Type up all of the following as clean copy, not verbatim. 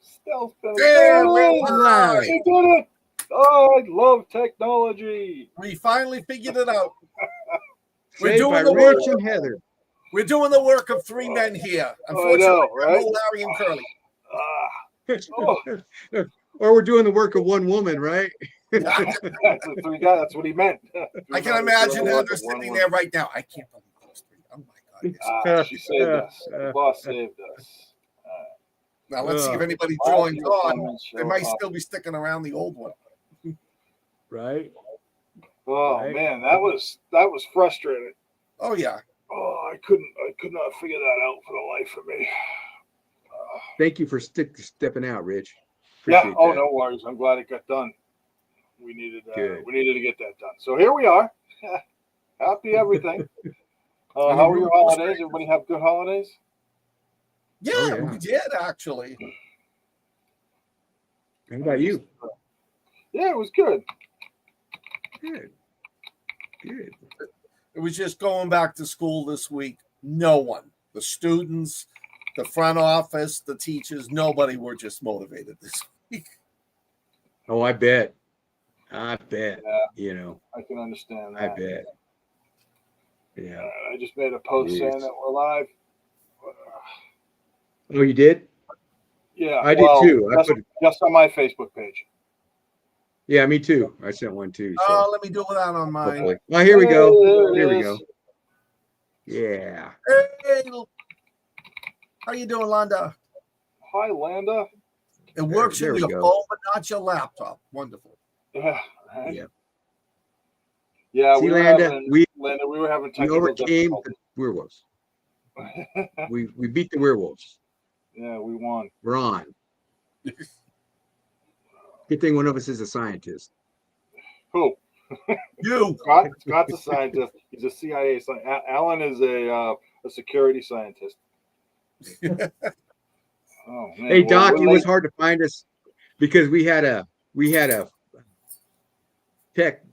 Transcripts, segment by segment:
Stealth pen. Yeah, we're live. We did it. Oh, I love technology. We finally figured it out. We're Saved doing by the work. Rich and Heather. We're doing the work of three men here. Unfortunately, know, right? no Larry and Curly. Oh, Or we're doing the work of one woman, right? that's the three guys. That's what he meant. I can imagine Heather sitting there right now. I can't believe those three. Oh my God. She saved us. The boss saved us. Now let's see if anybody Wow, joins your on. comments They show might up. still be sticking around the old one. Right. Oh Right. man, that was frustrating. Oh yeah. Oh, I could not figure that out for the life of me. Thank you for stepping out, Rich. Yeah. Appreciate Oh, that. no worries. I'm glad it got done. We needed Good. to get that done. So here we are. Happy everything. How were your holidays? Everybody have good holidays? Yeah, Oh, yeah. we did actually. How about you? Yeah, it was good. Good. Good. It was just going back to school this week. No one, the students, the front office, the teachers, nobody were just motivated this week. Oh, I bet. I bet. Yeah. You know, I can understand that. I bet. Yeah. I just made a post Yes. saying that we're live. Oh, you did? Yeah, I did too. I Just, put. just on my Facebook page. Yeah, me too. I sent one too. Oh, So let me do that on mine. hopefully. Oh, here we go. There it Here we is. go. Yeah. Hey, how you doing, Londa? Hi, Landa. It works there in we your go. phone, but not your laptop. Wonderful. Yeah. Right. Yeah. Yeah, See, we were Landa, having we technical overcame the difficulties. werewolves. We beat the werewolves. Yeah, we won. We're on. Good thing one of us is a scientist. Who? You. Scott's a scientist. He's a CIA scientist. Alan is a security scientist. Oh man. Hey Doc, we're it was late. hard to find us because we had a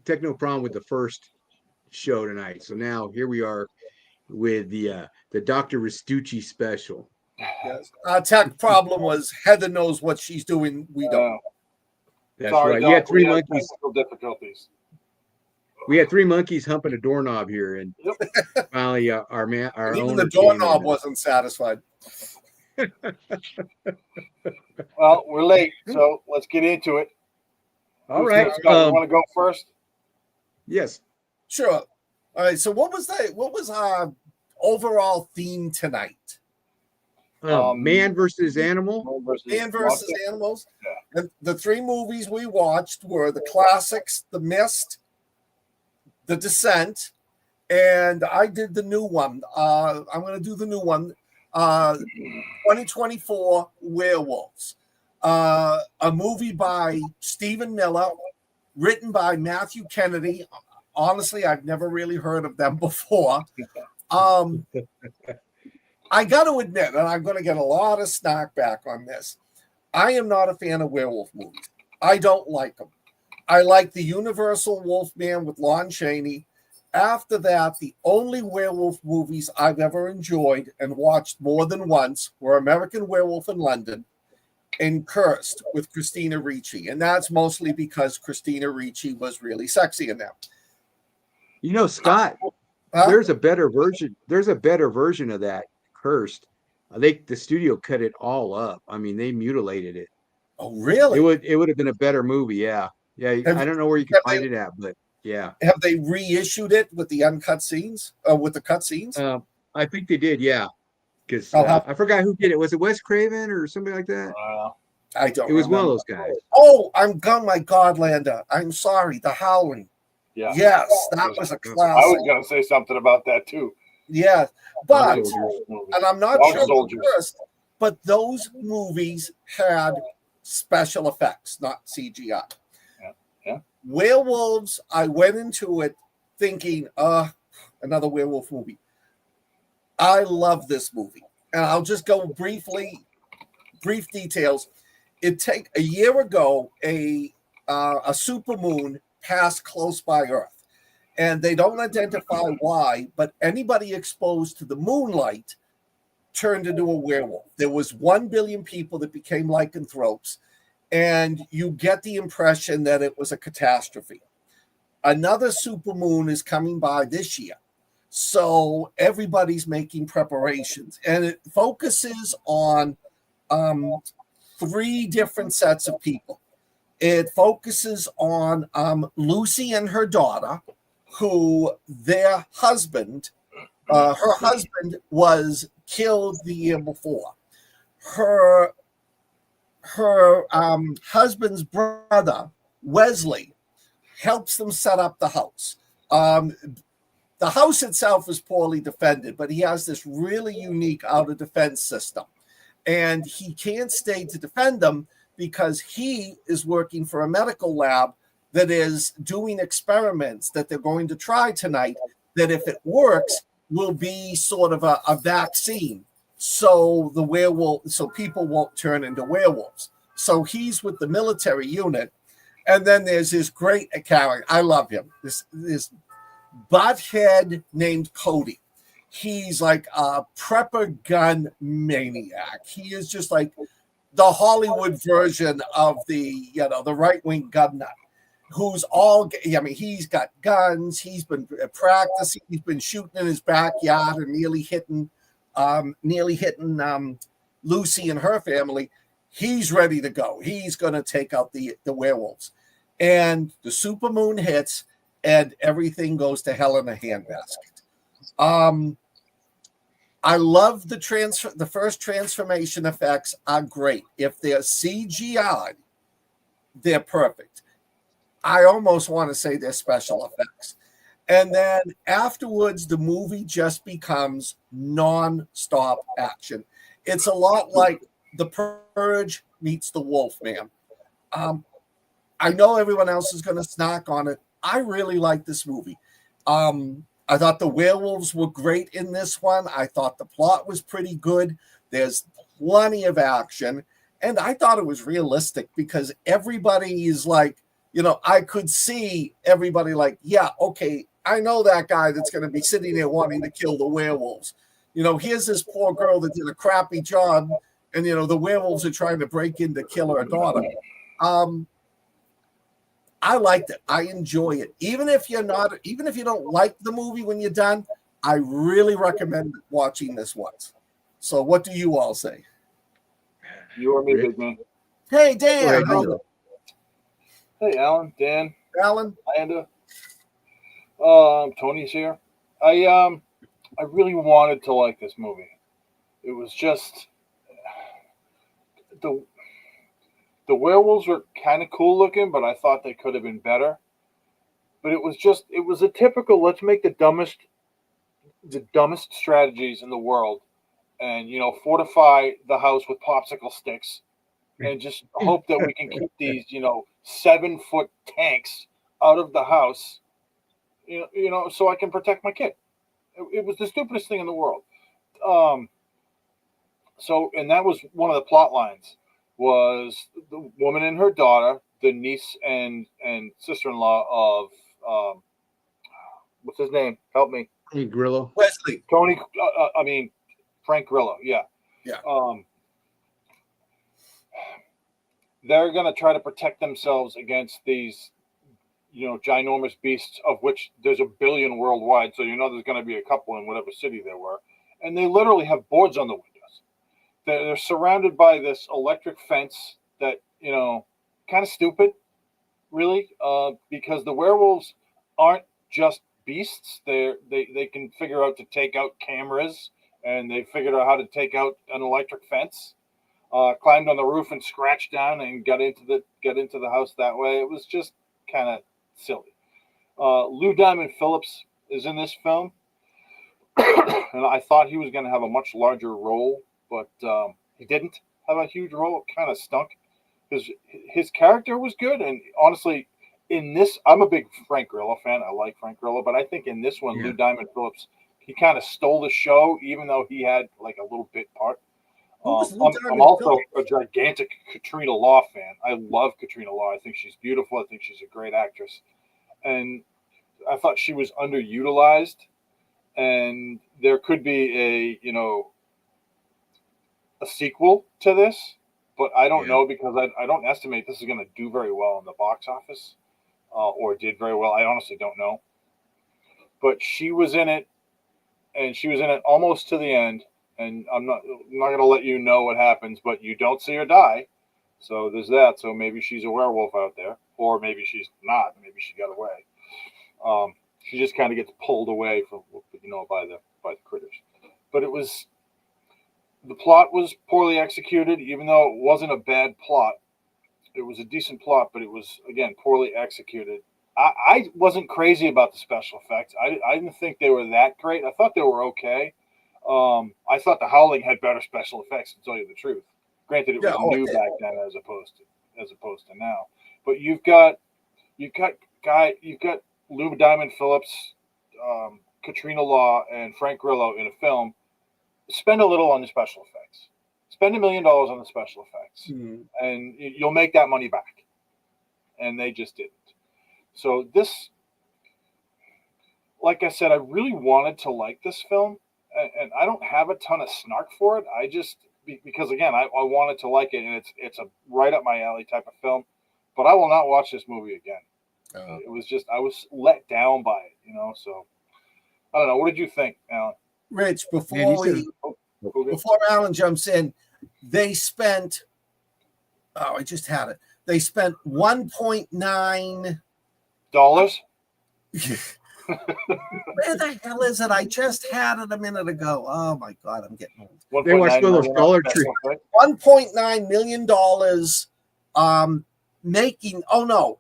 techno problem with the first show tonight. So now here we are with the Dr. Restucci special. Yes. Our tech problem was Heather knows what she's doing. We don't. That's Sorry, right. Doc, You had three we had monkeys. technical difficulties. We had three monkeys humping a doorknob here, and Yep. finally our And even owner the came doorknob in. wasn't satisfied. Well, we're late, so let's get into it. All right. Scott, you want to go first? Yes. Sure. All right. So what was our overall theme tonight? Man versus animal. Man versus animals. Yeah. And the three movies we watched were the classics, The Mist, The Descent, and I did the new one. I'm going to do the new one. 2024 Werewolves. A movie by Stephen Miller, written by Matthew Kennedy. Honestly, I've never really heard of them before. I got to admit, and I'm going to get a lot of snack back on this, I am not a fan of werewolf movies. I don't like them. I like the Universal Wolfman with Lon Chaney. After that, the only werewolf movies I've ever enjoyed and watched more than once were American Werewolf in London and Cursed with Christina Ricci. And that's mostly because Christina Ricci was really sexy in them. You know, Scott, there's a better version. There's a better version of that Cursed. I think the studio cut it all up. I mean, they mutilated it. Oh, really? It would have been a better movie. Yeah. Yeah. I don't know where you can find it at, but yeah. Have they reissued it with the uncut scenes? With the cut scenes? I think they did. Yeah. Because I forgot who did it. Was it Wes Craven or somebody like that? I don't. It was remember. one of those guys. Oh, my God, Landa. I'm sorry. The Howling. Yeah. Yes, that was a classic. I was going to say something about that too. Yeah, but and I'm not sure Soldiers. but those movies had special effects, not CGI. Yeah. Werewolves, I went into it thinking, another werewolf movie. I love this movie. And I'll just go brief details. A year ago, a supermoon passed close by Earth. And they don't identify why, but anybody exposed to the moonlight turned into a werewolf. There was 1 billion people that became lycanthropes, and you get the impression that it was a catastrophe. Another supermoon is coming by this year. So everybody's making preparations, and it focuses on 3 different sets of people. It focuses on Lucy and her daughter, who their husband, her husband was killed the year before. Her husband's brother, Wesley, helps them set up the house. The house itself is poorly defended, but he has this really unique outer defense system. And he can't stay to defend them because he is working for a medical lab that is doing experiments that they're going to try tonight, that if it works, will be sort of a vaccine. So people won't turn into werewolves. So he's with the military unit. And then there's this great character. I love him. This butthead named Cody. He's like a prepper gun maniac. He is just like the Hollywood version of the right-wing gun nut, who's he's got guns. He's been practicing. He's been shooting in his backyard and nearly hitting Lucy and her family. He's ready to go. He's going to take out the werewolves. And the supermoon hits, and everything goes to hell in a handbasket. I love the first transformation effects are great. If they're CGI, they're perfect. I almost want to say they're special effects. And then afterwards, the movie just becomes non-stop action. It's a lot like The Purge meets The Wolfman. I know everyone else is going to snack on it. I really like this movie. I thought the werewolves were great in this one. I thought the plot was pretty good. There's plenty of action. And I thought it was realistic because everybody is like, I could see everybody like, yeah, okay, I know that guy that's going to be sitting there wanting to kill the werewolves. Here's this poor girl that did a crappy job, and, the werewolves are trying to break in to kill her daughter. I liked it. I enjoy it. Even if you don't like the movie when you're done, I really recommend watching this once. So what do you all say? You or me, big man. Hey, Dan. Hey, Alan, Dan. Alan. Amanda. Tony's here. I really wanted to like this movie. It was just the werewolves were kind of cool looking, but I thought they could have been better. But it was a typical, let's make the dumbest strategies in the world and, fortify the house with popsicle sticks and just hope that we can keep these, 7-foot tanks out of the house, so I can protect my kid. It was the stupidest thing in the world. And that was one of the plot lines. Was the woman and her daughter, the niece and sister-in-law of what's his name? Help me. Hey, Grillo. Wesley. Tony. Frank Grillo. Yeah. Yeah. They're gonna try to protect themselves against these, ginormous beasts, of which there's 1 billion worldwide. So there's gonna be a couple in whatever city they were, and they literally have boards on the windows. They're surrounded by this electric fence that, kind of stupid, really, because the werewolves aren't just beasts. They can figure out to take out cameras, and they figured out how to take out an electric fence. Climbed on the roof and scratched down and got into the house that way. It was just kind of silly. Lou Diamond Phillips is in this film, and I thought he was going to have a much larger role. But he didn't have a huge role. It kind of stunk because his character was good. And honestly, in this, I'm a big Frank Grillo fan. I like Frank Grillo. But I think in this one, Lou Diamond Phillips, he kind of stole the show, even though he had like a little bit part. I'm also a gigantic Katrina Law fan. I love Katrina Law. I think she's beautiful. I think she's a great actress. And I thought she was underutilized. And there could be a, a sequel to this, but I don't Yeah. know because I don't estimate this is going to do very well in the box office, or did very well. I honestly don't know. But she was in it, and she was in it almost to the end. And I'm not going to let you know what happens, but you don't see her die. So there's that. So maybe she's a werewolf out there, or maybe she's not. Maybe she got away. She just kind of gets pulled away from by the critters. But the plot was poorly executed, even though it wasn't a bad plot. It was a decent plot, but it was again poorly executed. I wasn't crazy about the special effects. I didn't think they were that great. I thought they were okay. I thought The Howling had better special effects, to tell you the truth. Granted, it was new back then as opposed to now. But you've got Lou Diamond Phillips, Katrina Law, and Frank Grillo in a film. Spend a little on the special effects. Spend $1 million on the special effects, and you'll make that money back. And they just didn't. So this, like I said, I really wanted to like this film, and I don't have a ton of snark for it. I just because again, I wanted to like it, and it's a right up my alley type of film. But I will not watch this movie again. It was just I was let down by it, So I don't know. What did you think, Alan? Rich, before Alan jumps in, they spent. Oh, I just had it. They spent $1.9 dollars. Where the hell is it? I just had it a minute ago. Oh my God, I'm getting old. They watched those Dollar Tree. $1.9 million making. Oh no,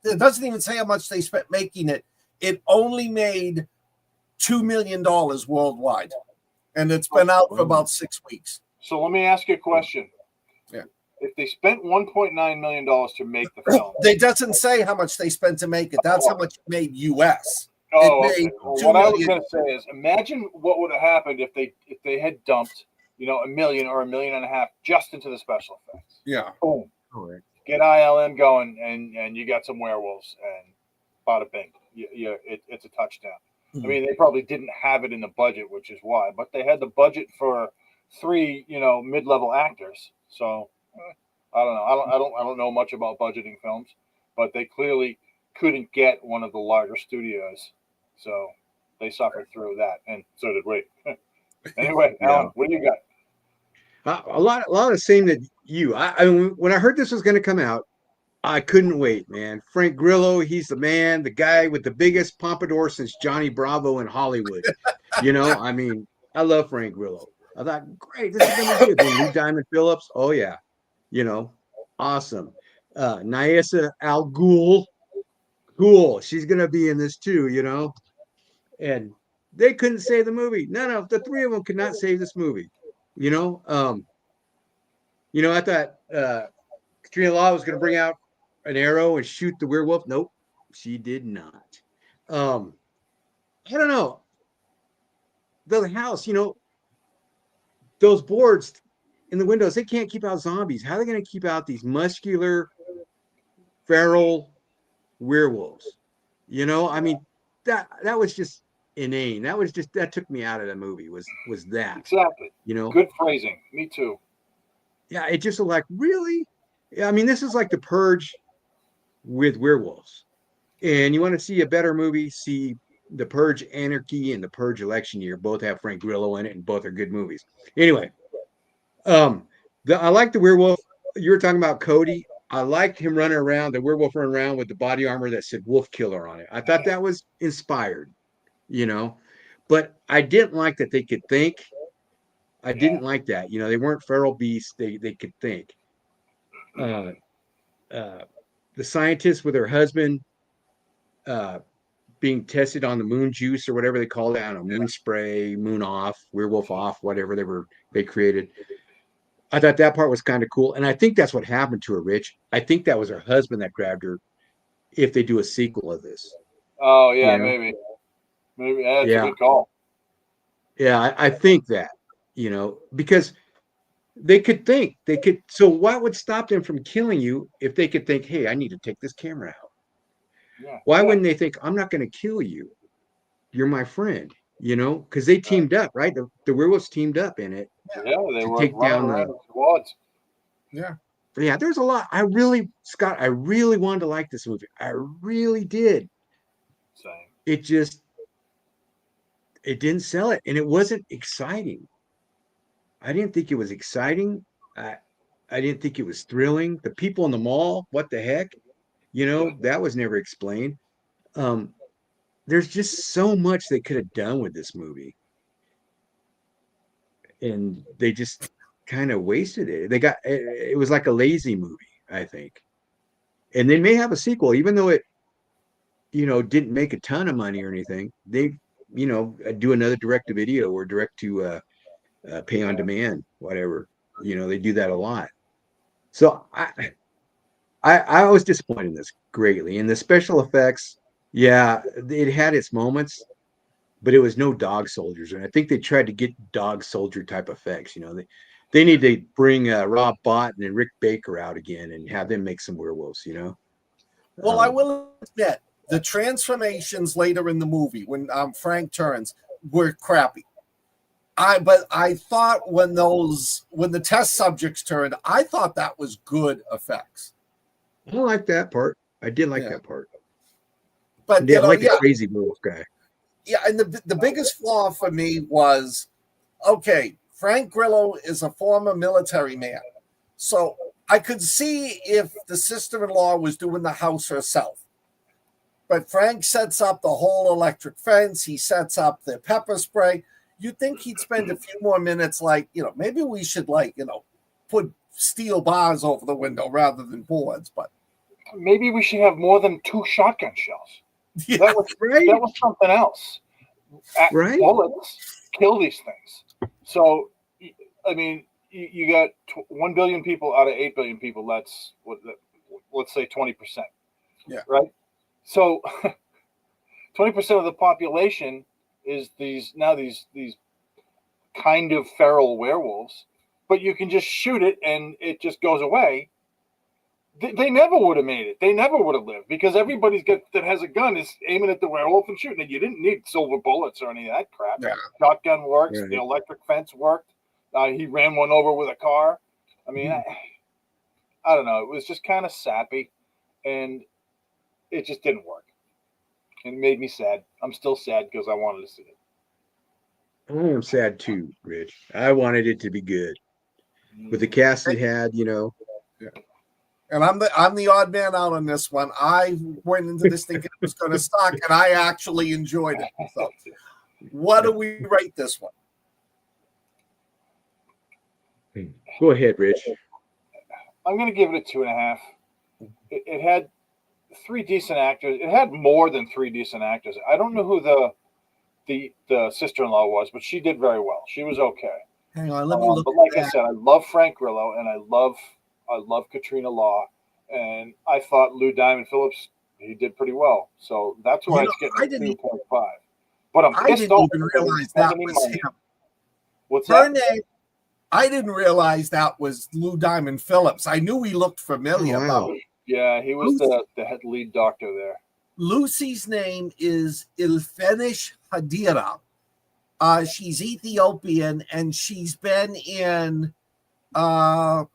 it doesn't even say how much they spent making it. It only made $2 million worldwide, and it's been out for about 6 weeks. So let me ask you a question. Yeah. If they spent $1.9 million to make the film, it doesn't say how much they spent to make it. That's how much it made US. Okay. Well, what I was going to say is, imagine what would have happened if they had dumped, $1 million or $1.5 million just into the special effects. Yeah. Boom. Get ILM going, and you got some werewolves, and bada bing. It's a touchdown. I mean, they probably didn't have it in the budget, which is why, but they had the budget for 3, mid-level actors. So I don't know. I don't know much about budgeting films, but they clearly couldn't get one of the larger studios, so they suffered through that, and so did we. Anyway, Alan, what do you got? A lot of the same that you. When I heard this was going to come out, I couldn't wait, man. Frank Grillo, he's the man, the guy with the biggest pompadour since Johnny Bravo in Hollywood. I mean, I love Frank Grillo. I thought, great, this is going to be good. Then Lou Diamond Phillips, oh yeah, awesome. Nyessa Al Ghul, cool. She's going to be in this too, And they couldn't save the movie. No, the three of them could not save this movie. I thought Katrina Law was going to bring out an arrow and shoot the werewolf. Nope, she did not. I don't know. The house, those boards in the windows, they can't keep out zombies. How are they going to keep out these muscular, feral werewolves? I mean, that was just inane. That took me out of the movie. Was that exactly? Good phrasing. Me too. Yeah, it just looked like, really. I mean, this is like The Purge with werewolves. And you want to see a better movie? See The Purge Anarchy and The Purge Election Year. Both have Frank Grillo in it, and both are good movies. Anyway, I like the werewolf. You were talking about Cody. I liked him running around, the werewolf running around with the body armor that said Wolf Killer on it. I thought that was inspired, but I didn't like that they could think. I didn't like that. They weren't feral beasts. They could think. The scientist with her husband being tested on the moon juice or whatever they call it. I don't know, moon spray, moon off, werewolf off, whatever they created. I thought that part was kind of cool. And I think that's what happened to her, Rich. I think that was her husband that grabbed her if they do a sequel of this. Oh, yeah, maybe. Maybe that's a good call. Yeah, I think that, because they could think. So what would stop them from killing you if they could think, hey, I need to take this camera out? Yeah. Why wouldn't they think, I'm not going to kill you? You're my friend. you know, because they teamed up, right? The werewolves teamed up in it Yeah, they to were take running down around the. in squads. Yeah. Yeah, there's a lot. Scott, I really wanted to like this movie. I really did. Same. It just, it didn't sell it, and it wasn't exciting. I didn't think it was exciting. I, I didn't think it was thrilling. The people in the mall, what the heck? You know, that was never explained. Um, there's just so much they could have done with this movie, and they just kind of wasted it. It was like a lazy movie, I think. And they may have a sequel, even though it, you know, didn't make a ton of money or anything. They, you know, do another direct to video or direct to pay on Yeah. demand, whatever. You know, they do that a lot. So I was disappointed in this greatly. And the special effects, yeah, it had its moments, but it was no dog soldiers. And I think they tried to get dog soldier type effects. You know, they need to bring Rob Bottin and Rick Baker out again and have them make some werewolves. You know, Well, I will admit the transformations later in the movie when Frank turns were crappy. But I thought when the test subjects turned, I thought that was good effects. I don't like that part. I did like Yeah. that part. But And they you had know, like a yeah, crazy werewolf guy. yeah, and the biggest flaw for me was okay, Frank Grillo is a former military man. So I could see if the sister-in-law was doing the house herself. But Frank sets up the whole electric fence. He sets up the pepper spray. You'd think he'd spend a few more minutes, like, maybe we should, like, put steel bars over the window rather than boards. But Maybe we should have more than 2 shotgun shells. yeah, That was Right? that was something else. Right? Bullets kill these things. So, I mean, you got 1 billion people out of 8 billion people. That's let's say 20%. Yeah. Right. So, 20% of the population is these kind of feral werewolves, but you can just shoot it and it just goes away. They never would have made it. They never would have lived because that has a gun is aiming at the werewolf and shooting it. You didn't need silver bullets or any of that crap. Yeah. Shotgun works. Right. The electric fence worked. He ran one over with a car. I mean, I don't know. It was just kind of sappy, and it just didn't work. It made me sad. I'm still sad because I wanted to see it. I am sad too, Rich. I wanted it to be good. With the cast it had, you know. and I'm the odd man out on this one. I went into this thinking it was going to suck, and I actually enjoyed it. So, what do we rate this one? Go ahead, Rich. I'm going to give it a 2.5. It had 3 decent actors. It had more than 3 decent actors. I don't know who the sister-in-law was, but she did very well. She was okay. Hang on, let me look. But like I said, I love Frank Grillo and I love Katrina Law, and I thought Lou Diamond Phillips, he did pretty well. So that's why it's getting a 2.5. But I didn't even realize that was him. What's Her that? name. I didn't realize that was Lou Diamond Phillips. I knew he looked familiar. Wow. But Yeah, he was the head lead doctor there. Lucy's name is Ilfenish Hadira. She's Ethiopian, and she's been in, let's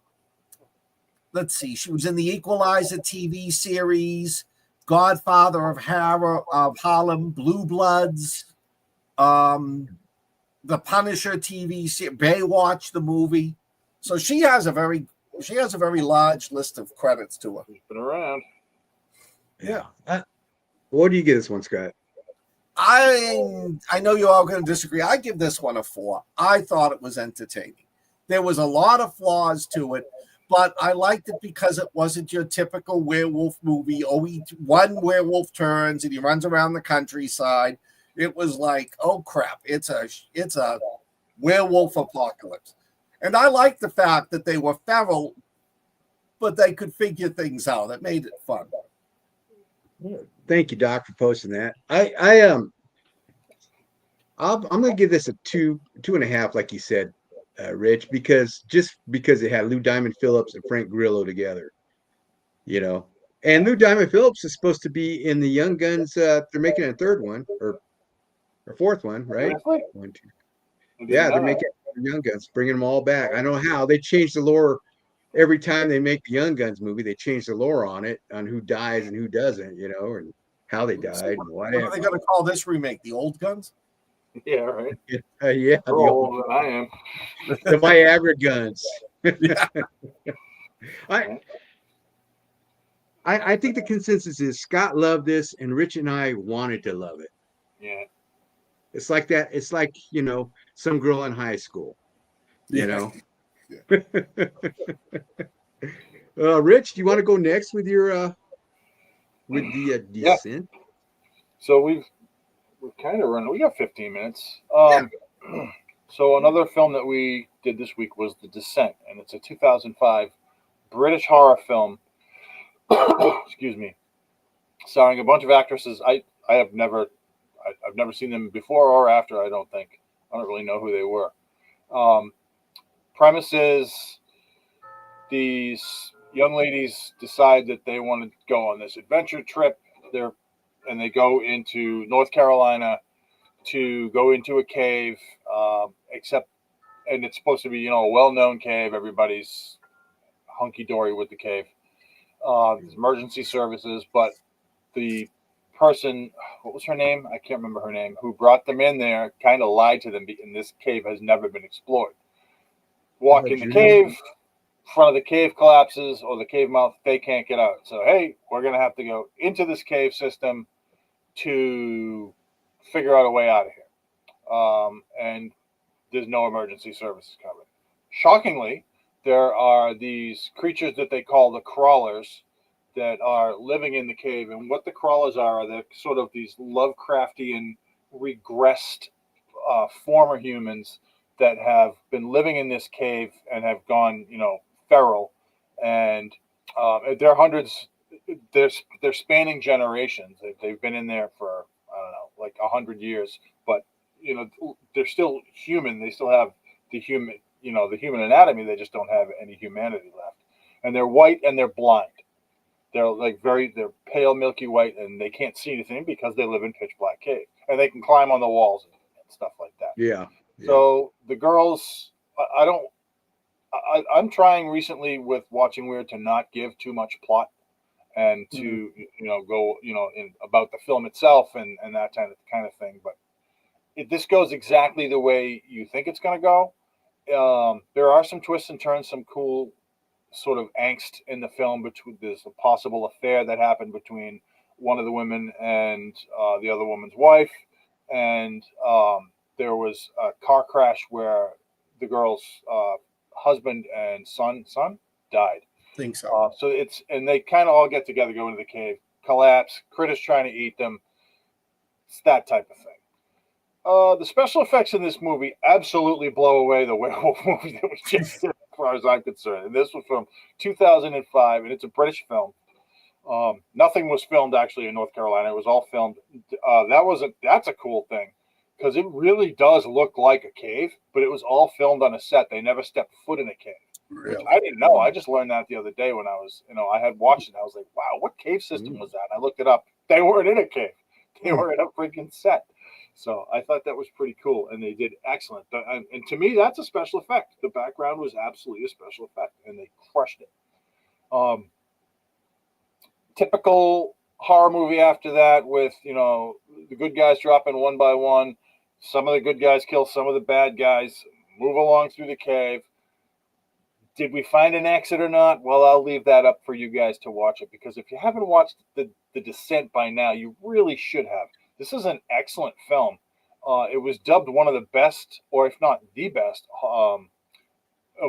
see, she was in the Equalizer TV series, Godfather of Harlem, Blue Bloods, the Punisher TV series, Baywatch the movie. So she has a very large list of credits to her. He's been around. Yeah. What do you get this one, Scott? I know you're all going to disagree. I give this one a 4. I thought it was entertaining. There was a lot of flaws to it, but I liked it because it wasn't your typical werewolf movie. Oh, one werewolf turns and he runs around the countryside. It was like, oh crap, it's a werewolf apocalypse. And I like the fact that they were feral, but they could figure things out. It made it fun. Thank you, Doc, for posting that. I'm gonna give this a 2.5, like you said, Rich, because it had Lou Diamond Phillips and Frank Grillo together, you know. And Lou Diamond Phillips is supposed to be in the Young Guns. They're making a third one, or or fourth one, right? Seriously? One, two. I didn't Yeah, know they're that. making Young Guns, bringing them all back. I know how they change the lore every time they make the Young Guns movie. They change the lore on it, on who dies and who doesn't, and how they died and What are they whatever. going to call this remake? The Old Guns? Yeah, right. Yeah, You're older than I am. the Viagra guns. Yeah. I, I think the consensus is Scott loved this and Rich and I wanted to love it. Yeah. It's like that. It's like, some girl in high school, you Yeah. know. Rich, do you want to go next with your with the Yeah. descent? So we've kind of run. We got 15 minutes. Yeah. So another film that we did this week was The Descent, and it's a 2005 British horror film. Excuse me, starring a bunch of actresses. I have never I've never seen them before or after. I don't think. I don't really know who they were. Um, Premise is these young ladies decide that they want to go on this adventure trip. And they go into North Carolina to go into a cave, and it's supposed to be a well-known cave. Everybody's hunky dory with the cave. There's emergency services, but the person, what was her name? I can't remember her name. Who brought them in there? Kind of lied to them, and this cave has never been explored. Walk in the cave. Front of the cave collapses, or the cave mouth. They can't get out. So hey, we're gonna have to go into this cave system to figure out a way out of here. And there's no emergency services covered. Shockingly, there are these creatures that they call the crawlers that are living in the cave. And what the crawlers are they're sort of these Lovecraftian, regressed former humans that have been living in this cave and have gone, feral. And they're hundreds. They're spanning generations. They've been in there for I don't know, like 100 years. But they're still human. They still have the human anatomy. They just don't have any humanity left. And they're white and they're blind. They're pale, milky white, and they can't see anything because they live in pitch black cave. And they can climb on the walls and stuff like that. Yeah. So the girls, I don't. I'm trying recently with watching Wyrd to not give too much plot and to go in about the film itself and that kind of thing. But this goes exactly the way you think it's going to go. There are some twists and turns, some cool sort of angst in the film. Between there's a possible affair that happened between one of the women and the other woman's wife, and there was a car crash where the girl's husband and son died. Think so. And they kind of all get together, go into the cave, collapse, critters trying to eat them. It's that type of thing. The special effects in this movie absolutely blow away the werewolf movie that was just as far as I'm concerned. And this was from 2005, and it's a British film. Nothing was filmed actually in North Carolina. It was all filmed. That's a cool thing because it really does look like a cave, but it was all filmed on a set. They never stepped foot in a cave. Really? I didn't know. I just learned that the other day when I was, I had watched it. I was like, wow, what cave system was that? And I looked it up. They weren't in a cave. They were in a freaking set. So I thought that was pretty cool, and they did excellent. And to me, that's a special effect. The background was absolutely a special effect, and they crushed it. Typical horror movie after that with, the good guys dropping one by one. Some of the good guys kill some of the bad guys, move along through the cave. Did we find an exit or not? Well, I'll leave that up for you guys to watch it, because if you haven't watched the Descent by now, you really should have. This is an excellent film. It was dubbed one of the best, or if not the best, of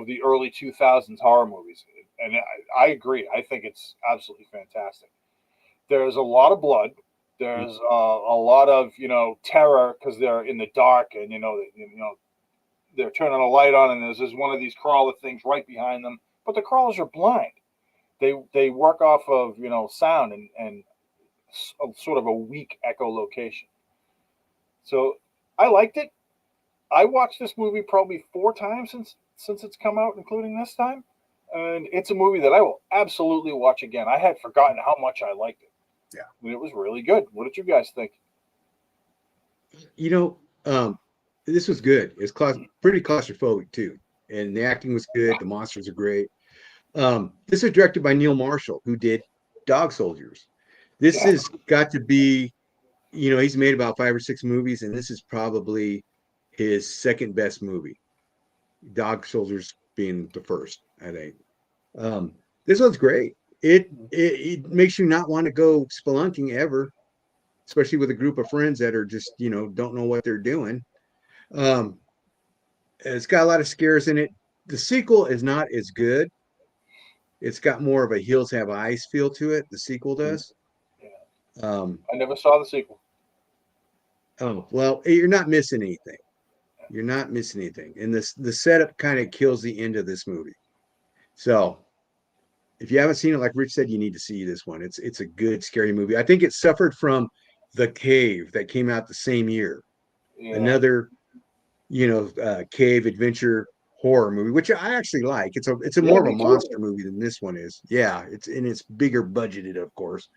the early 2000s horror movies. And I agree. I think it's absolutely fantastic. There's a lot of blood. There's a lot of, terror because they're in the dark and, they're turning a light on and there's one of these crawler things right behind them. But the crawlers are blind. They work off of, sound and sort of a weak echolocation. So I liked it. I watched this movie probably 4 times since it's come out, including this time. And it's a movie that I will absolutely watch again. I had forgotten how much I liked it. Yeah. It was really good. What did you guys think? You know, this was good. It's pretty claustrophobic too, and the acting was good. The monsters are great. This is directed by Neil Marshall, who did Dog Soldiers. This Yeah. has got to be, he's made about 5 or 6 movies, and this is probably his second best movie. Dog Soldiers being the first, I think. This one's great. It makes you not want to go spelunking ever, especially with a group of friends that are just don't know what they're doing. Um, it's got a lot of scares in it. The sequel is not as good. It's got more of a Hills Have Eyes feel to it. The sequel does. Yeah. Um, I never saw the sequel. oh well, you're not missing anything. You're not missing anything, and the setup kind of kills the end of this movie. So if you haven't seen it, like Rich said, you need to see this one. It's a good scary movie. I think it suffered from The Cave that came out the same year. Yeah. Another cave adventure horror movie, which I actually like. It's a Yeah, more of a me too. monster movie than this one is. Yeah, it's bigger budgeted, of course.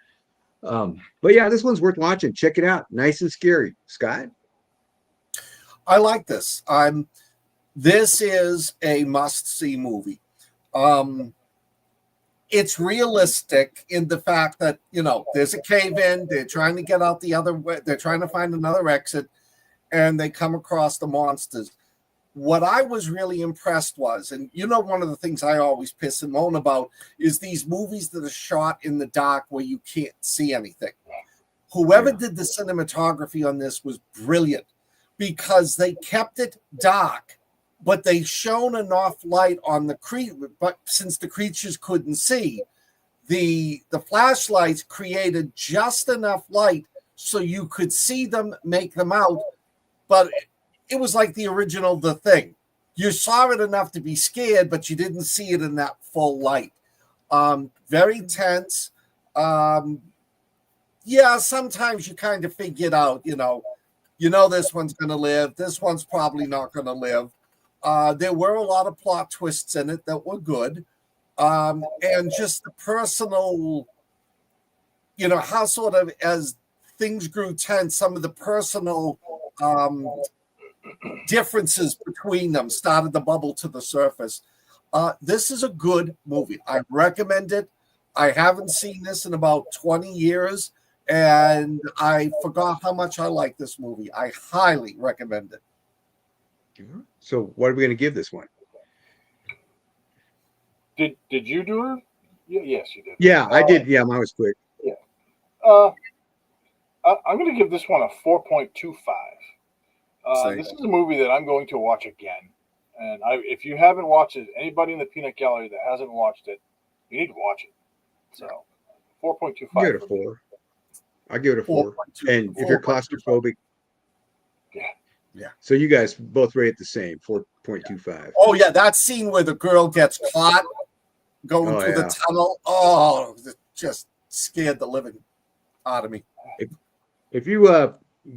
But yeah, this one's worth watching. Check it out. Nice and scary. Scott? I like this. This is a must-see movie. It's realistic in the fact that there's a cave in. They're trying to get out the other way. They're trying to find another exit, and they come across the monsters. What I was really impressed was, and one of the things I always piss and moan about is these movies that are shot in the dark where you can't see anything. Whoever did the cinematography on this was brilliant because they kept it dark, but they shone enough light on the creature. But since the creatures couldn't see, the flashlights created just enough light so you could see them, make them out. But it was like the original The Thing. You saw it enough to be scared, but you didn't see it in that full light. Very tense. Yeah, sometimes you kind of figured out, this one's going to live. This one's probably not going to live. There were a lot of plot twists in it that were good. And just the personal, how sort of as things grew tense, some of the personal differences between them started to bubble to the surface. This is a good movie. I recommend it. I haven't seen this in about 20 years, and I forgot how much I like this movie. I highly recommend it. So what are we going to give this one? Did you do it? Yes, you did. Yeah, I did. Yeah, mine was quick. Yeah. I'm going to give this one a 4.25. This is a movie that I'm going to watch again. And if you haven't watched it, anybody in the Peanut Gallery that hasn't watched it, you need to watch it. So 4.25. I'll give it a 4. I'll give it a 4. And if you're claustrophobic, yeah. So you guys both rate it the same, 4.25. Oh yeah, that scene where the girl gets caught going through the tunnel. Oh, it just scared the living out of me. If you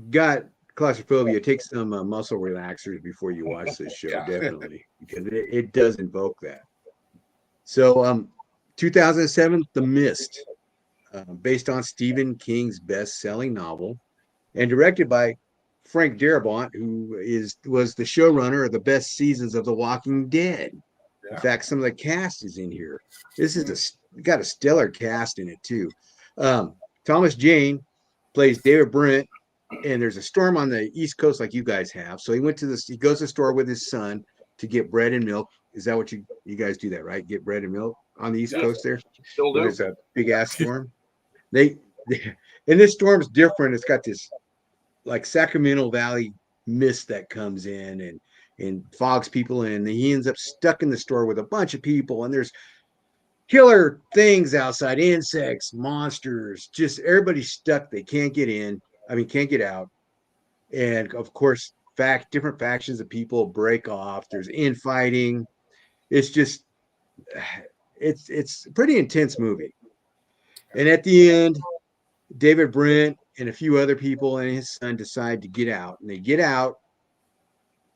got claustrophobia, take some muscle relaxers before you watch this show, definitely, because it does invoke that. So 2007, The Mist, based on Stephen King's best-selling novel and directed by Frank Darabont, who was the showrunner of the best seasons of The Walking Dead. Yeah. In fact, some of the cast is in here. This is got a stellar cast in it too. Thomas Jane plays David Brent, and there's a storm on the East Coast like you guys have. So he goes to the store with his son to get bread and milk. Is that what you guys do that, right? Get bread and milk on the East Coast there? Still do. There's a big ass storm. And this storm's different. It's got this like Sacramento Valley mist that comes in and fogs people in. And he ends up stuck in the store with a bunch of people, and there's killer things outside, insects, monsters, just everybody's stuck. They can't get in. Can't get out. And of course, different factions of people break off. There's infighting. It's just, it's a pretty intense movie. And at the end, David Brent and a few other people and his son decide to get out. And they get out,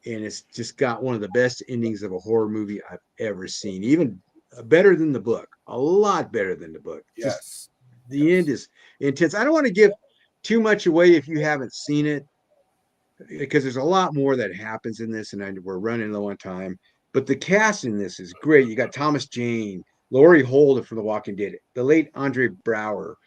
and it's just got one of the best endings of a horror movie I've ever seen. Even better than the book. A lot better than the book. The end is intense. I don't want to give too much away if you haven't seen it. because there's a lot more that happens in this, and we're running low on time. But the cast in this is great. You got Thomas Jane, Laurie Holden from The Walking Dead, the late Andre Brower,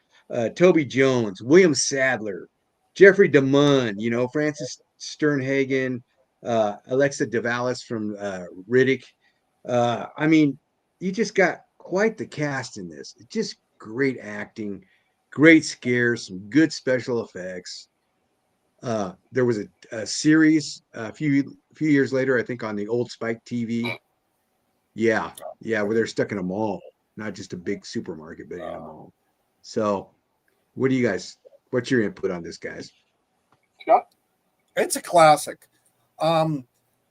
Toby Jones, William Sadler, Jeffrey DeMunn, Francis Sternhagen, Alexa Davalos from Riddick. I mean, you just got quite the cast in this. It's just great acting, great scares, some good special effects. There was a series a few years later, I think, on the old Spike TV. Yeah, yeah, where they're stuck in a mall, not just a big supermarket, but in a mall. So, what do you guys? What's your input on this, guys? Scott? It's a classic. I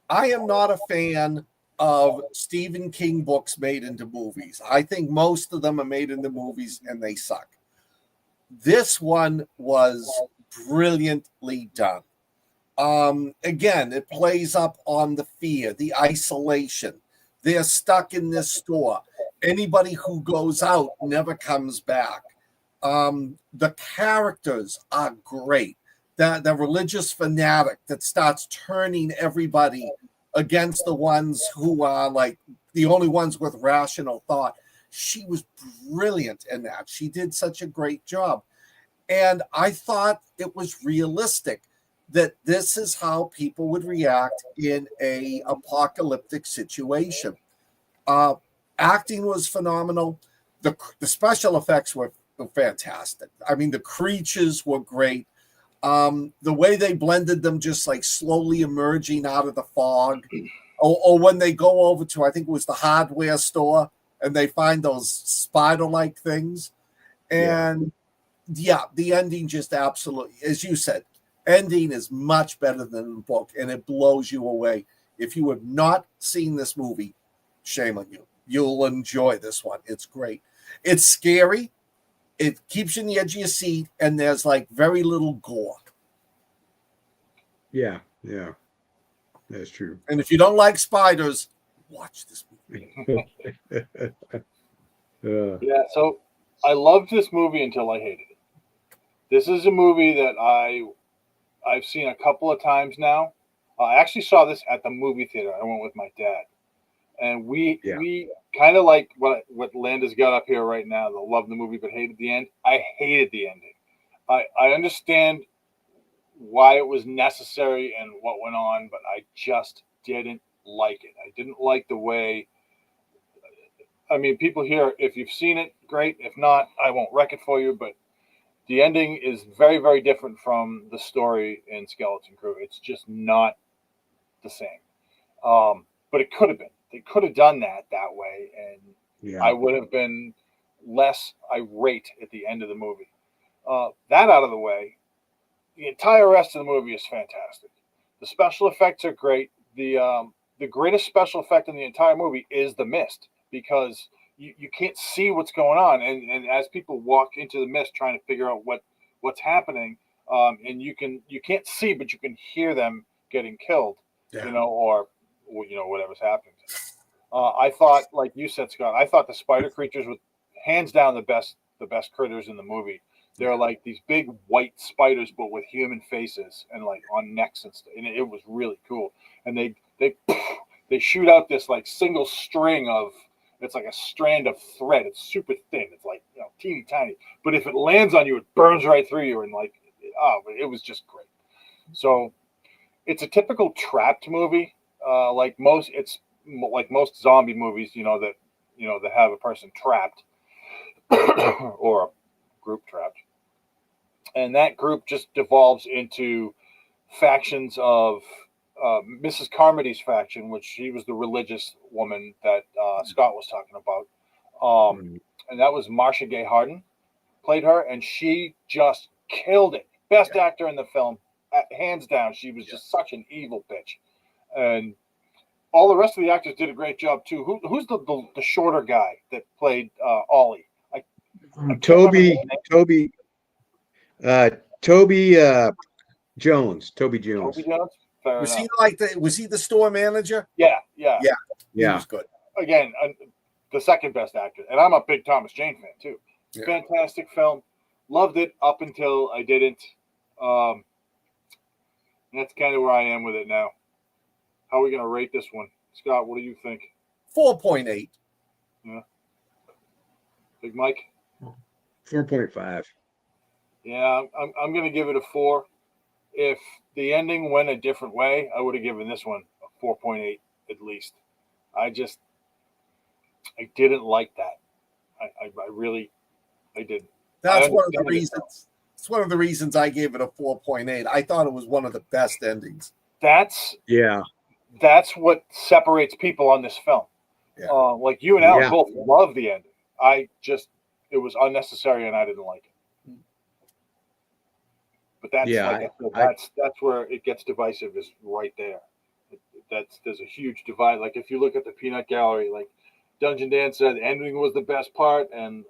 am not a fan of Stephen King books made into movies. I think most of them are made into movies and they suck. This one was brilliantly done. Again, it plays up on the fear, the isolation. They're stuck in this store. Anybody who goes out never comes back. The characters are great. The religious fanatic that starts turning everybody against the ones who are like the only ones with rational thought. She was brilliant in that. She did such a great job. And I thought it was realistic that this is how people would react in a apocalyptic situation. Acting was phenomenal. The special effects were fantastic. I mean, the creatures were great. The way they blended them, just like slowly emerging out of the fog, or when they go over to, I think it was the hardware store, and they find those spider-like things. And yeah, the ending just absolutely, as you said, ending is much better than the book, and it blows you away. If you have not seen this movie, shame on you. You'll enjoy this one. It's great. It's scary. It keeps you on the edge of your seat, and there's like very little gore. Yeah, that's true. And if you don't like spiders, watch this movie. Yeah, so I loved this movie until I hated it. This is a movie that I've seen a couple of times now. I actually saw this at the movie theater. I went with my dad, and we kind of like what Landa's got up here right now. They'll love the movie but hated the end. I hated the ending. I understand why it was necessary and what went on, but I just didn't like it. I didn't like the way. I mean, people here, if you've seen it, great. If not, I won't wreck it for you. But the ending is very, very different from the story in Skeleton Crew. It's just not the same. But it could have been. They could have done that way, and I would have been less irate at the end of the movie. That out of the way, the entire rest of the movie is fantastic. The special effects are great. The greatest special effect in the entire movie is the mist, because you can't see what's going on, and as people walk into the mist trying to figure out what's happening, and you can't see, but you can hear them getting killed, or whatever's happening. I thought, like you said, Scott, I thought the spider creatures were hands down the best critters in the movie. They're like these big white spiders, but with human faces and like on necks and stuff. And it was really cool. And they shoot out this like single string of, it's like a strand of thread. It's super thin. It's like, teeny tiny. But if it lands on you, it burns right through you. And like, it was just great. So it's a typical trapped movie. Like most zombie movies, that have a person trapped or a group trapped, and that group just devolves into factions of Mrs. Carmody's faction, which she was the religious woman that Scott was talking about, and that was Marcia Gay Harden played her, and she just killed it. Best actor in the film, hands down. She was just such an evil bitch, and all the rest of the actors did a great job too. Who's the shorter guy that played Ollie? Toby Jones. Toby Jones. Toby Jones? Fair enough. Was he the store manager? Yeah. He was good. Again, the second best actor, and I'm a big Thomas Jane fan too. Yeah. Fantastic film. Loved it up until I didn't. And that's kind of where I am with it now. How are we going to rate this one? Scott, what do you think? 4.8. Yeah. Big Mike? 4.5. Yeah, I'm going to give it a 4. If the ending went a different way, I would have given this one a 4.8 at least. I didn't like that. I really didn't. That's one of the reasons. It's one of the reasons I gave it a 4.8. I thought it was one of the best endings. That's what separates people on this film. Yeah. Like you and Alan both love the ending. It was unnecessary and I didn't like it. But that's where it gets divisive, is right there. There's a huge divide. Like if you look at the peanut gallery, like Dungeon Dan said, the ending was the best part, and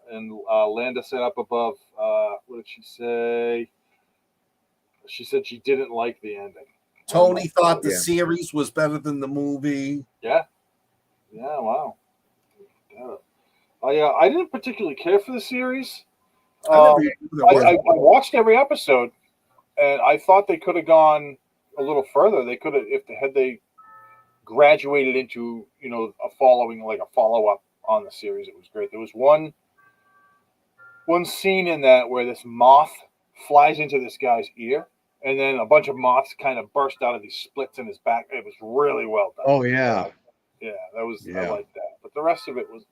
Landa said up above, what did she say? She said she didn't like the ending. Tony thought the series was better than the movie. Yeah. Yeah, wow. Yeah. I didn't particularly care for the series. I watched every episode, and I thought they could have gone a little further. They could have, had they graduated into, a follow-up on the series. It was great. There was one scene in that where this moth flies into this guy's ear, and then a bunch of moths kind of burst out of these splits in his back. It was really well done. Oh yeah. Yeah, I like that. But the rest of it was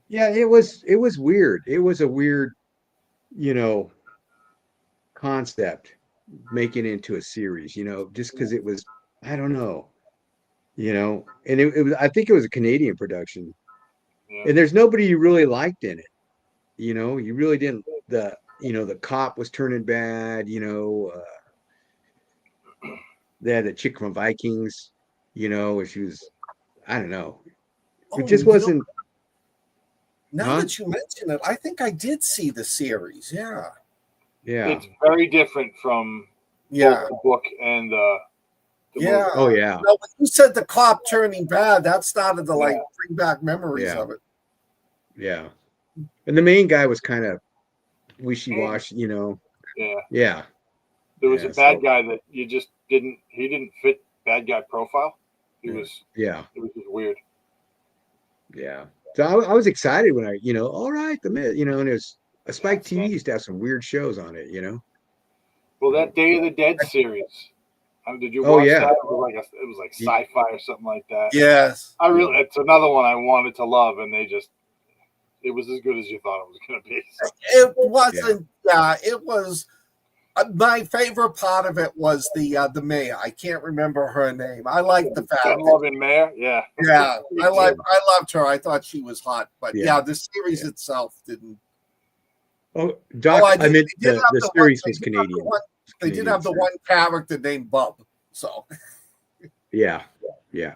Yeah, it was weird. It was a weird, concept, making it into a series, just because it was, I don't know, and it was, I think it was a Canadian production. Yeah. And there's nobody you really liked in it. You really didn't. The cop was turning bad. They had the chick from Vikings. She was, I don't know. It just wasn't. Now that you mention it, I think I did see the series. Yeah. Yeah. It's very different from both the book and the movie. Oh yeah. No, when you said the cop turning bad, that started to bring back memories of it. Yeah. And the main guy was kind of wishy-washy, Yeah. Yeah. There was a bad guy that he didn't fit bad guy profile. It was just weird. Yeah. So I was excited when all right, and there's a Spike TV used to have some weird shows on it, Well, that Day of the Dead series. Did you watch that? It was like sci-fi or something like that. Yes. It's another one I wanted to love, and it was as good as you thought it was going to be. So. It wasn't. It was. My favorite part of it was the mayor. I can't remember her name. I like the fact. Fun-loving mayor. Yeah. Yeah. I loved her. I thought she was hot, but the series itself didn't. Oh, Doc, I meant the series was Canadian. They did have the one character named Bub. So. Yeah.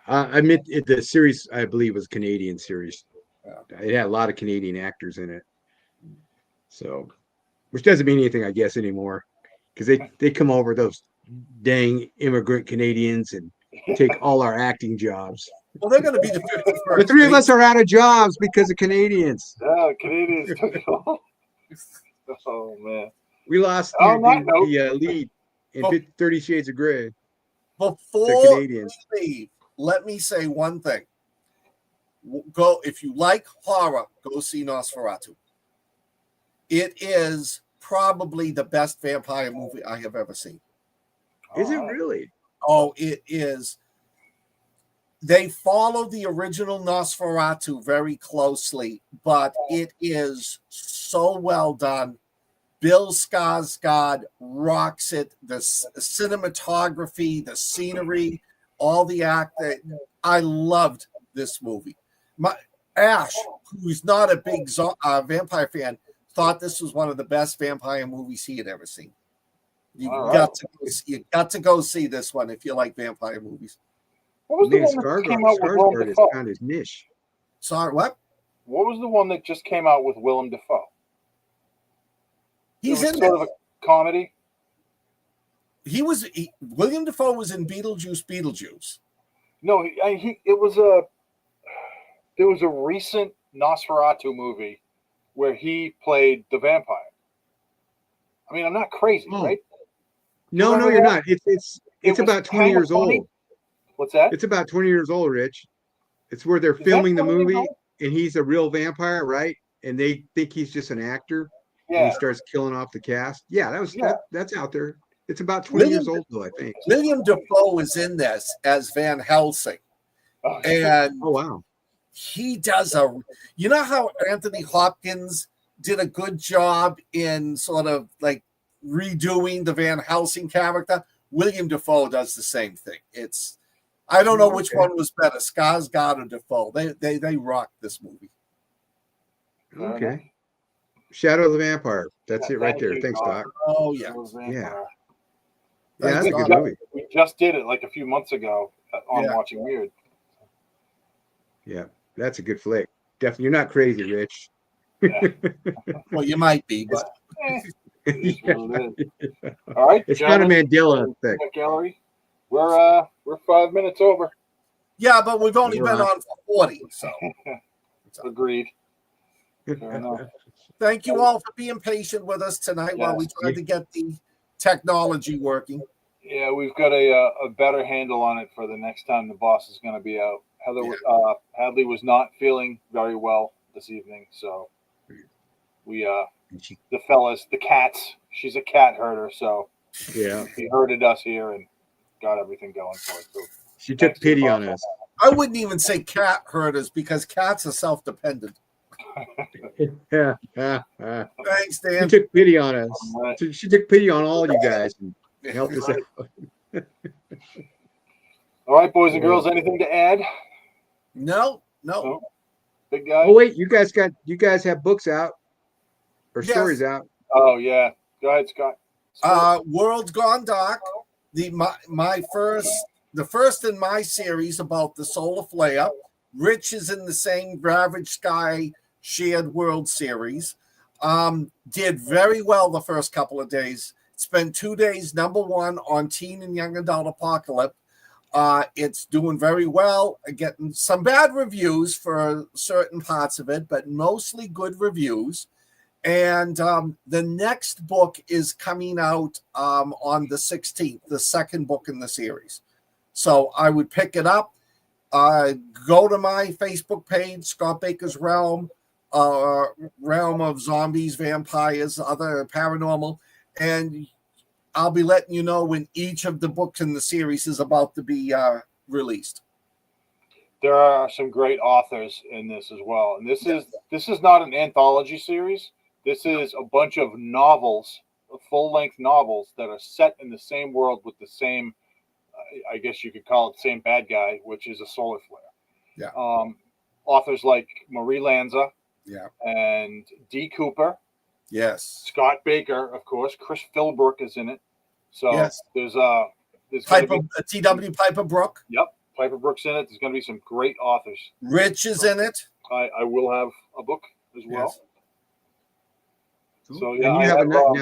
I meant the series. I believe was Canadian series. It had a lot of Canadian actors in it. So, which doesn't mean anything, I guess, anymore, because they come over, those dang immigrant Canadians, and take all our acting jobs. Well, they're going to be the 51st. The three of us are out of jobs because of Canadians. Yeah, Canadians took it all. Oh man, we lost the lead in 30 Shades of Grey. Before we leave, let me say one thing. Go, if you like horror, go see Nosferatu. It is probably the best vampire movie I have ever seen. Is it really? Oh, it is. They follow the original Nosferatu very closely, but it is so well done. Bill Skarsgård rocks it. The cinematography, the scenery, all the acting. I loved this movie. Ash, who's not a big vampire fan, thought this was one of the best vampire movies he had ever seen. You got to go see this one if you like vampire movies. What was the one that came out with Willem Dafoe? Found his niche. Sorry, what? What was the one that just came out with Willem Dafoe? He's in sort of a comedy. William Dafoe was in Beetlejuice. No, there was a recent Nosferatu movie where he played the vampire. I mean, I'm not crazy, right? No, Remember you're that? not. It's It was about 20 kinda years funny. old. What's that? It's about 20 years old, Rich. It's where they're Is that filming the 20 years movie old? and he's a real vampire, right? And they think he's just an actor and he Yeah, starts killing off the cast. Yeah, yeah. that's out there. It's about 20 William years old though, I think. William Defoe is in this as Van Helsing, Oh, shit. and Oh wow. he does a. You know how Anthony Hopkins did a good job in sort of like redoing the Van Helsing character. William Defoe does the same thing. It's I don't know Oh, which okay. one was better, Skarsgård or Defoe. They rocked this movie. Fair enough. Okay. Shadow of the Vampire. That's Yeah, it right thank there. you, Thanks, Doc. Doc. Oh yeah, Shadow of the Yeah. Vampire. Yeah, Thanks, that's a Doc. good movie. We just did it like a few months ago on Yeah. Watching Weird. Yeah, that's a good flick. Definitely, you're not crazy, Rich. Yeah. Well, you might be, but It is Yeah. what it is. All right, It's not a gentlemen, Mandela effect. gallery. We're 5 minutes over. yeah, but we've only All been right. on for 40. So Agreed. Fair enough. thank you all for being patient with us tonight while we Yes. tried to get the technology working. Yeah, we've got a better handle on it for the next time the boss is going to be out. Hadley was not feeling very well this evening, so we the fellas, the cats. She's a cat herder, so Yeah, he herded us here and got everything going for us. So she took thanks to the pity boss on us. I wouldn't even say cat herders because cats are self-dependent. Yeah. Thanks, She Dan. took pity on us. All right. She took pity on all you guys and helped us out. All right, boys and girls, anything to add? No. No? Big guy? Oh wait, you guys have books out or Yes. stories out. Oh, yeah. Go ahead, Scott. World Gone Dark. The first in my series about the solar flare. Rich is in the same Ravage Sky Shared World series. Did very well the first couple of days. Spent 2 days #1 on Teen and Young Adult Apocalypse. It's doing very well. Getting some bad reviews for certain parts of it, but mostly good reviews. And the next book is coming out on the 16th, the second book in the series. So I would pick it up. Go to my Facebook page, Scott Baker's Realm of Zombies, Vampires, Other Paranormal, and I'll be letting you know when each of the books in the series is about to be released. There are some great authors in this as well. And this is not an anthology series. This is a bunch of novels, full-length novels that are set in the same world with the same, I guess you could call it the same bad guy, which is a solar flare. Yeah. Authors like Marie Lanza, Yeah. and D. Cooper, Yes. Scott Baker, of course. Chris Philbrook is in it. So Yes. there's going to be T.W. Piper Brook. Yep, Piper Brooks in it. There's going to be some great authors. Rich is in it. I will have a book as well. Yes. So And yeah, you I have have, now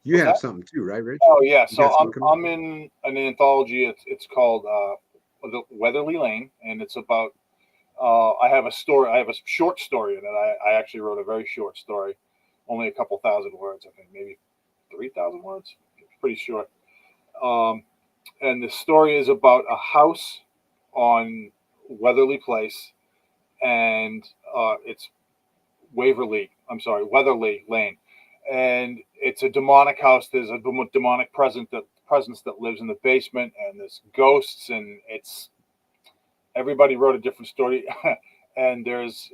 you have that? something too, right, Rich? Oh yeah, You so got something coming I'm in an anthology. It's called the Weatherly Lane, and it's about. I have a story. I have a short story in it. I actually wrote a very short story, only a couple thousand words. I think maybe 3,000 words. It's pretty short. And the story is about a house on Weatherly Place, and it's Weatherly Lane, and it's a demonic house. There's a demonic presence that lives in the basement, and there's ghosts, and it's everybody wrote a different story, and there was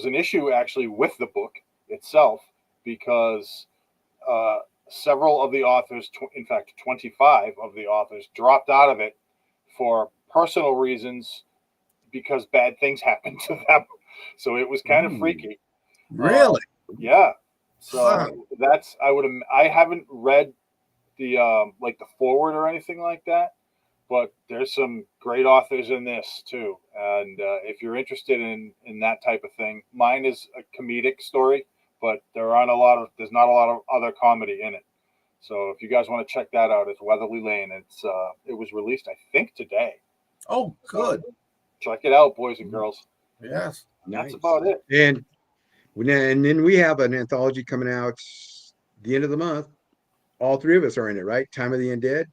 an issue actually with the book itself because several of the authors, in fact, 25 of the authors, dropped out of it for personal reasons because bad things happened to them. So it was kind of freaky. Really? Yeah. So Huh. I haven't read the like the forward or anything like that, but there's some great authors in this too. And if you're interested in that type of thing, mine is a comedic story, but there's not a lot of other comedy in it. So if you guys want to check that out, it's Weatherly Lane. It was released, I think, today. Oh, good. Check it out, boys and girls. Yes. That's about it. And then we have an anthology coming out the end of the month. all three of us are in it, right? Time of the Undead.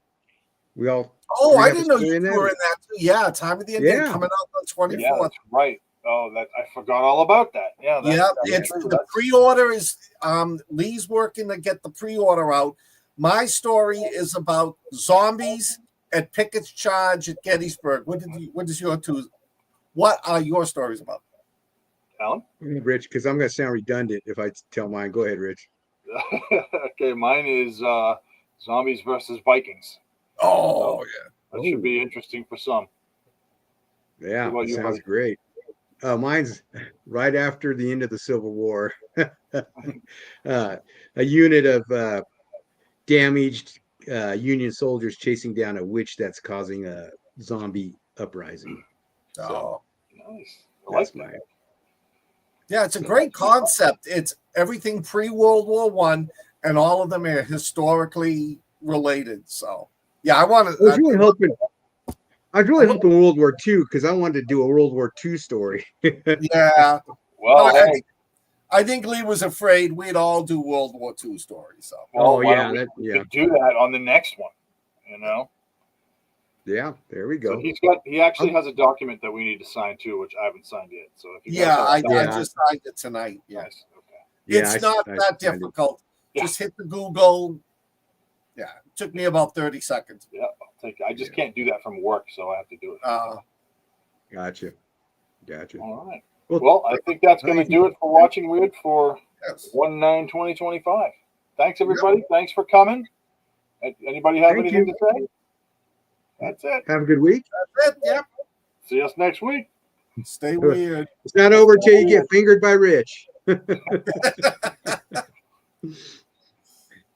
We all. Oh, three I of didn't us know are you in were that? in that too. Yeah, Time of the End Yeah. coming out on Yeah, 24th. that's right. Oh, that I forgot all about that. Yeah, Yeah, that's it's true. the pre-order is Lee's working to get the pre-order out. My story is about zombies at Pickett's Charge at Gettysburg. What is your two? What are your stories about? Alan. Rich, because I'm going to sound redundant if I tell mine. Go ahead, Rich. Okay, mine is zombies versus Vikings. Oh, So yeah. that should be interesting for some. Yeah, What about you, sounds buddy? great. Mine's right after the end of the Civil War. A unit of damaged Union soldiers chasing down a witch that's causing a zombie uprising. So Oh. Nice. I like that's that. mine. Yeah, it's a great concept. It's everything pre-World War One, and all of them are historically related. So, yeah, I want I was to. really hoping. I was really hoping World War II because I wanted to do a World War II story. Yeah, Well, well, I think Lee was afraid we'd all do World War II stories. So, Oh, why yeah, don't we that- yeah. could do that on the next one? You know. Yeah, there we So go. he actually has a document that we need to sign too, which I haven't signed yet. So if you guys yeah, have I signed just signed it tonight. it, Yeah, nice. Okay. Yeah, it's not I that signed it. difficult. Yeah. Just hit the Google. Yeah, it took me about 30 seconds. Yeah, I'll take it. I just can't do that from work, so I have to do it. Gotcha. All right. Well, Well, I think that's going to do it for watching Wyrd for Yes. 1/9/2025. Thanks, everybody. Thanks for coming. Anybody have Thank anything you. to say? That's it. have a good week. That's it. Yep. See us next week. Stay weird. It's not over till you get fingered by Rich. Good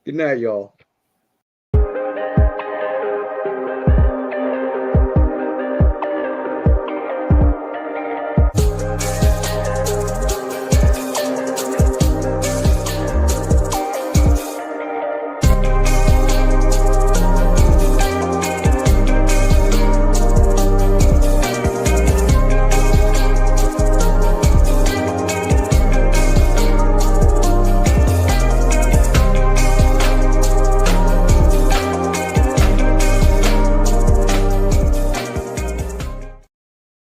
night, y'all.